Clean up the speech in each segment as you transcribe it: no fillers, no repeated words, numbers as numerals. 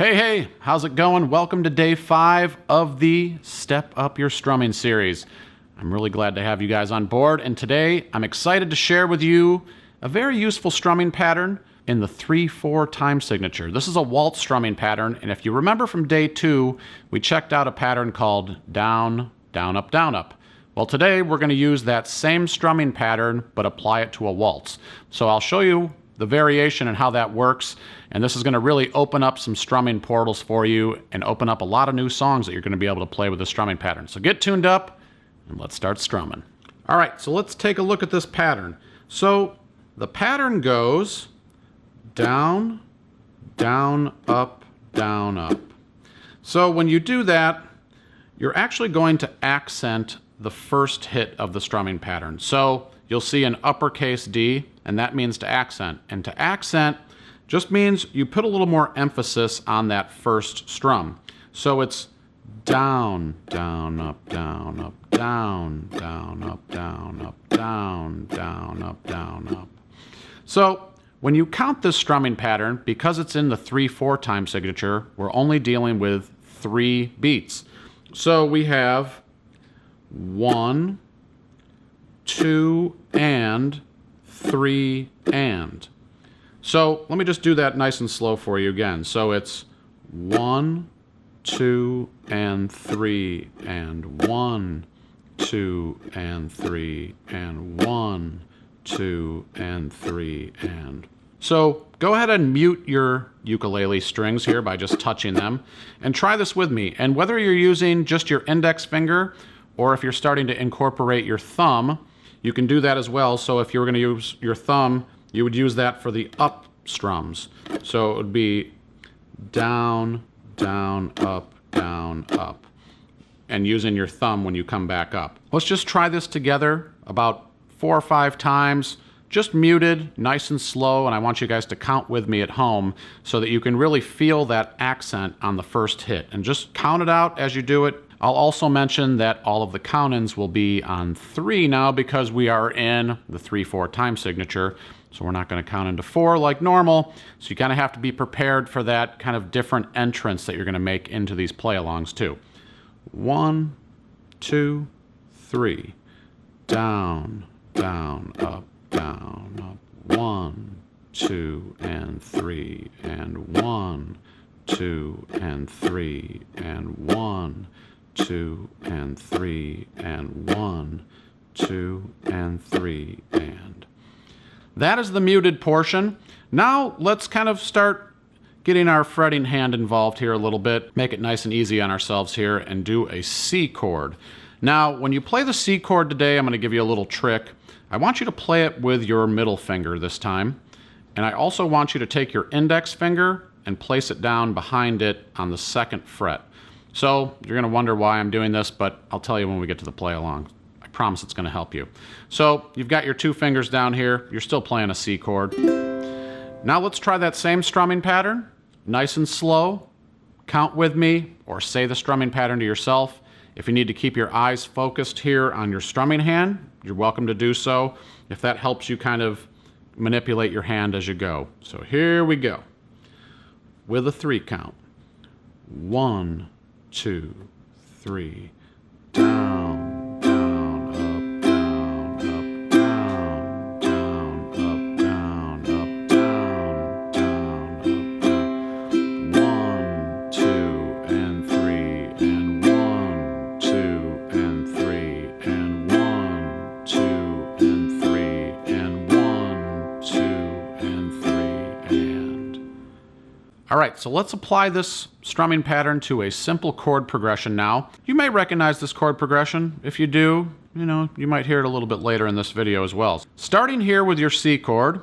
Hey, how's it going? Welcome to day 5 of the Step Up Your Strumming series. I'm really glad to have you guys on board, and today I'm excited to share with you a very useful strumming pattern in the 3/4 time signature. This is a waltz strumming pattern, and if you remember from day 2, we checked out a pattern called down, down, up, down, up. Well, today we're going to use that same strumming pattern, but apply it to a waltz. So I'll show you the variation and how that works, and this is going to really open up some strumming portals for you and open up a lot of new songs that you're going to be able to play with the strumming pattern. So get tuned up and let's start strumming. All right, so let's take a look at this pattern. So the pattern goes down, down, up, down, up. So when you do that, you're actually going to accent the first hit of the strumming pattern. So you'll see an uppercase D, and that means to accent. And to accent just means you put a little more emphasis on that first strum. So it's down, down, up, down, up, down, down, up, down, up, down, down, up, down, up. So when you count this strumming pattern, because it's in the 3/4 time signature, we're only dealing with 3 beats. So we have 1, 2, and 3, and. So let me just do that nice and slow for you again. So it's 1, 2, and 3, and 1, 2, and 3, and 1, 2, and 3, and. So go ahead and mute your ukulele strings here by just touching them, and try this with me. And whether you're using just your index finger, or if you're starting to incorporate your thumb, you can do that as well. So if you were going to use your thumb, you would use that for the up strums. So it would be down, down, up, and using your thumb when you come back up. Let's just try this together about 4 or 5 times, just muted, nice and slow, and I want you guys to count with me at home so that you can really feel that accent on the first hit. And just count it out as you do it. I'll also mention that all of the count-ins will be on 3 now because we are in the 3/4 time signature. So we're not going to count into 4 like normal. So you kind of have to be prepared for that kind of different entrance that you're going to make into these play-alongs too. 1, 2, 3. Down, down, up, down, up. 1, 2, and 3, and 1, 2, and 3, and 1, 2, and 3, and 1, 2, and 3, and. That is the muted portion. Now let's kind of start getting our fretting hand involved here a little bit, make it nice and easy on ourselves here, and do a C chord. Now, when you play the C chord today, I'm going to give you a little trick. I want you to play it with your middle finger this time, and I also want you to take your index finger and place it down behind it on the 2nd fret. So you're going to wonder why I'm doing this, but I'll tell you when we get to the play along. I promise it's going to help you. So you've got your 2 fingers down here. You're still playing a C chord. Now let's try that same strumming pattern, nice and slow. Count with me or say the strumming pattern to yourself. If you need to keep your eyes focused here on your strumming hand, you're welcome to do so, if that helps you kind of manipulate your hand as you go. So here we go. With a 3 count. 1, 2, 3. Down, down, up, down, up, down, down, up, down, up, down, down, up. 1, 2, and 3, and 1, 2, and 3, and 1, 2, and 3, and 1, 2, and 3, and. All right, so let's apply this strumming pattern to a simple chord progression now. You may recognize this chord progression. If you do, you might hear it a little bit later in this video as well. Starting here with your C chord,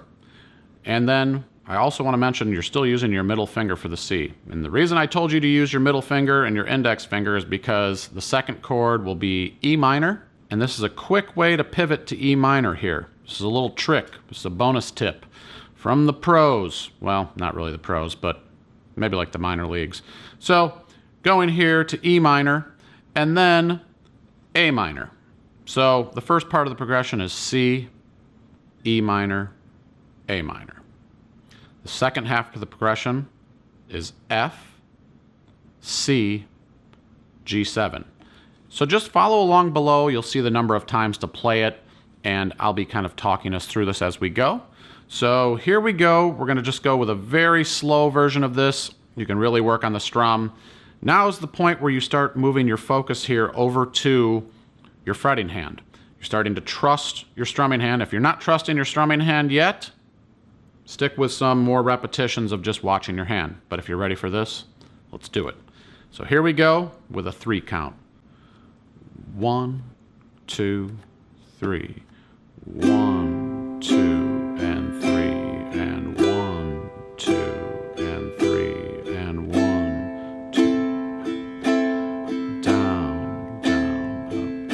and then I also want to mention you're still using your middle finger for the C. And the reason I told you to use your middle finger and your index finger is because the 2nd chord will be E minor, and this is a quick way to pivot to E minor here. This is a little trick. This is a bonus tip from the pros. Well, not really the pros, but maybe like the minor leagues. So going here to E minor and then A minor. So the first part of the progression is C, E minor, A minor. The second half of the progression is F, C, G7. So just follow along below. You'll see the number of times to play it, and I'll be kind of talking us through this as we go. So here we go. We're going to just go with a very slow version of this. You can really work on the strum. Now is the point where you start moving your focus here over to your fretting hand. You're starting to trust your strumming hand. If you're not trusting your strumming hand yet, stick with some more repetitions of just watching your hand. But if you're ready for this, let's do it. So here we go with a 3 count. 1, 2, 3. 1, 2, and 3, and 1, 2, and 3, and 1, 2. Down, down,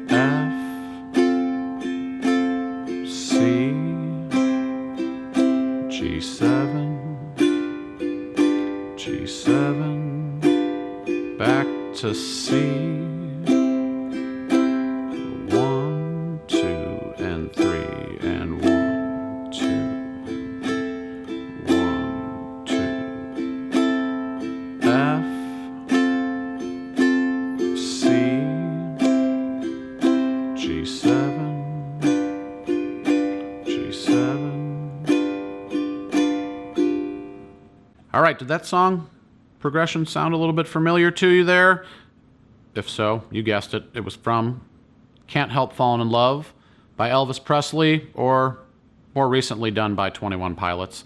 up. F, C, G7, G7, back to C. 1, 2, and 3, and 1, 2, 1, 2. F, C, G7, G7. All right, did that song progression sound a little bit familiar to you there? If so, you guessed it. It was from Can't Help Falling in Love by Elvis Presley, or more recently done by 21 Pilots.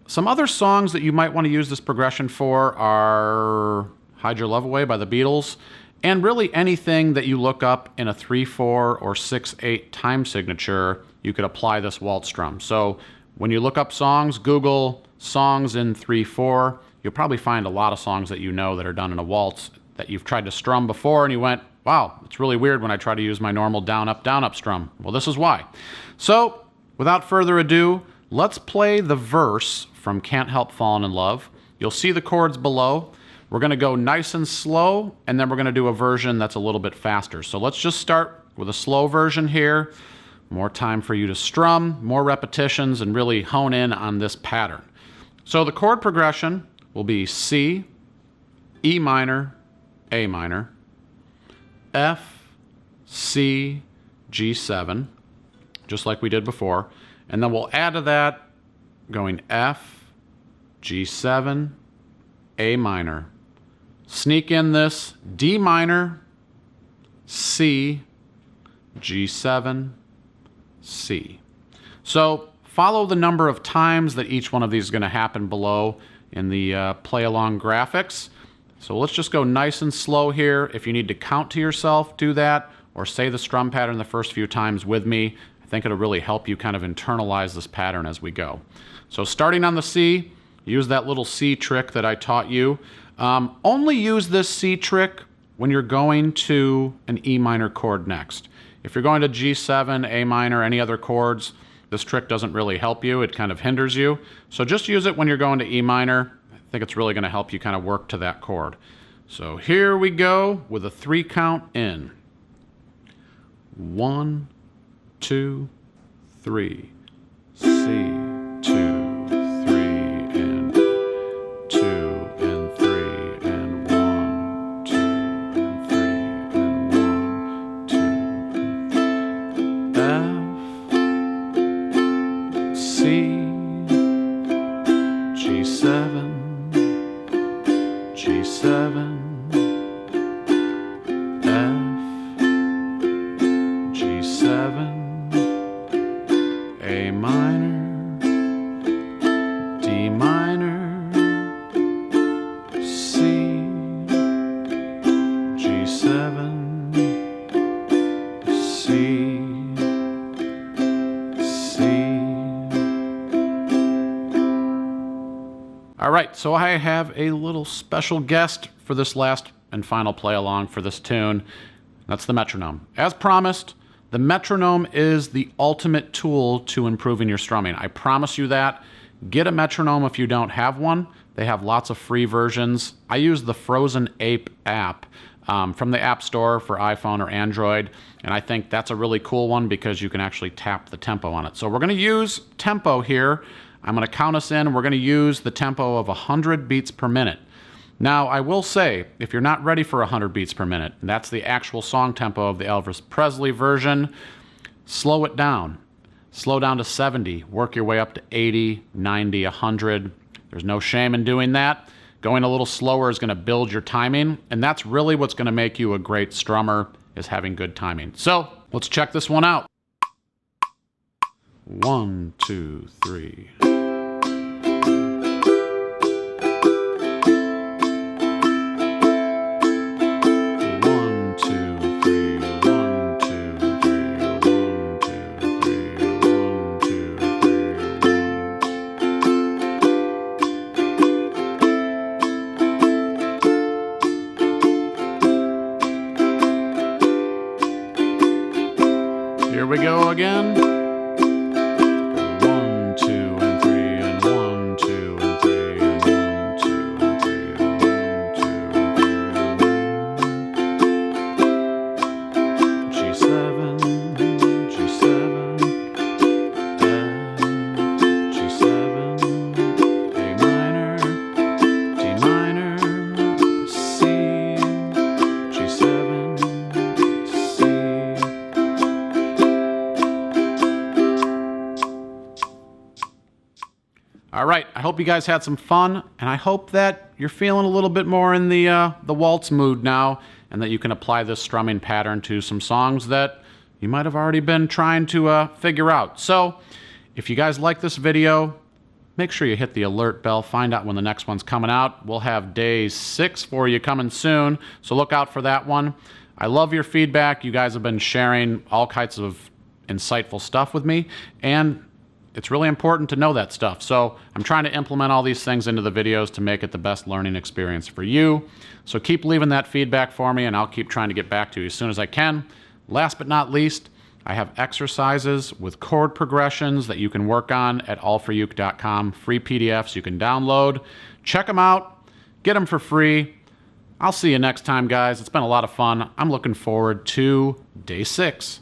Some other songs that you might want to use this progression for are Hide Your Love Away by the Beatles, and really anything that you look up in a 3/4 or 6/8 time signature, you could apply this waltz strum. So when you look up songs, Google songs in 3/4, you'll probably find a lot of songs that you know that are done in a waltz that you've tried to strum before and you went, wow, it's really weird when I try to use my normal down, up strum. Well, this is why. So, without further ado, let's play the verse from Can't Help Falling in Love. You'll see the chords below. We're going to go nice and slow, and then we're going to do a version that's a little bit faster. So let's just start with a slow version here. More time for you to strum, more repetitions, and really hone in on this pattern. So the chord progression will be C, E minor, A minor, F, C, G7, just like we did before. And then we'll add to that going F, G7, A minor. Sneak in this D minor, C, G7, C. So follow the number of times that each one of these is going to happen below in the play-along graphics. So let's just go nice and slow here. If you need to count to yourself, do that, or say the strum pattern the first few times with me. I think it'll really help you kind of internalize this pattern as we go. So starting on the C, use that little C trick that I taught you. Only use this C trick when you're going to an E minor chord next. If you're going to G7, A minor, any other chords, this trick doesn't really help you. It kind of hinders you. So just use it when you're going to E minor. I think it's really going to help you kind of work to that chord. So here we go with a 3 count in. 1, 2, 3. C, 2, 3, and 2, and 3, and 1, 2, and 3, and 1, 2. F, C, G7, G7, F, G7, A minor, D minor, C, G7, C, C. All right, so I have a little special guest for this last and final play along for this tune. That's the metronome. As promised, the metronome is the ultimate tool to improving your strumming. I promise you that. Get a metronome if you don't have one. They have lots of free versions. I use the Frozen Ape app from the App Store for iPhone or Android, and I think that's a really cool one because you can actually tap the tempo on it. So we're going to use tempo here. I'm going to count us in, and we're going to use the tempo of 100 beats per minute. Now, I will say, if you're not ready for 100 beats per minute, and that's the actual song tempo of the Elvis Presley version, slow it down. Slow down to 70, work your way up to 80, 90, 100. There's no shame in doing that. Going a little slower is going to build your timing, and that's really what's going to make you a great strummer, is having good timing. So, let's check this one out. 1, 2, 3. 1, 2, 3, 1, 2, 3. Here we go again. 1, 2, and 3, and 1, 2, and 3, and 1, 2, and 3, and 1, 2, and 3. G7, G7, F, G7, A minor, D minor, C, G7, C. All right, I hope you guys had some fun, and I hope that you're feeling a little bit more in the waltz mood now, and that you can apply this strumming pattern to some songs that you might have already been trying to figure out. So, if you guys like this video, make sure you hit the alert bell, find out when the next one's coming out. We'll have day 6 for you coming soon, so look out for that one. I love your feedback. You guys have been sharing all kinds of insightful stuff with me, and it's really important to know that stuff. So I'm trying to implement all these things into the videos to make it the best learning experience for you. So keep leaving that feedback for me, and I'll keep trying to get back to you as soon as I can. Last but not least, I have exercises with chord progressions that you can work on at allforuke.com, free PDFs you can download. Check them out, get them for free. I'll see you next time, guys. It's been a lot of fun. I'm looking forward to day 6.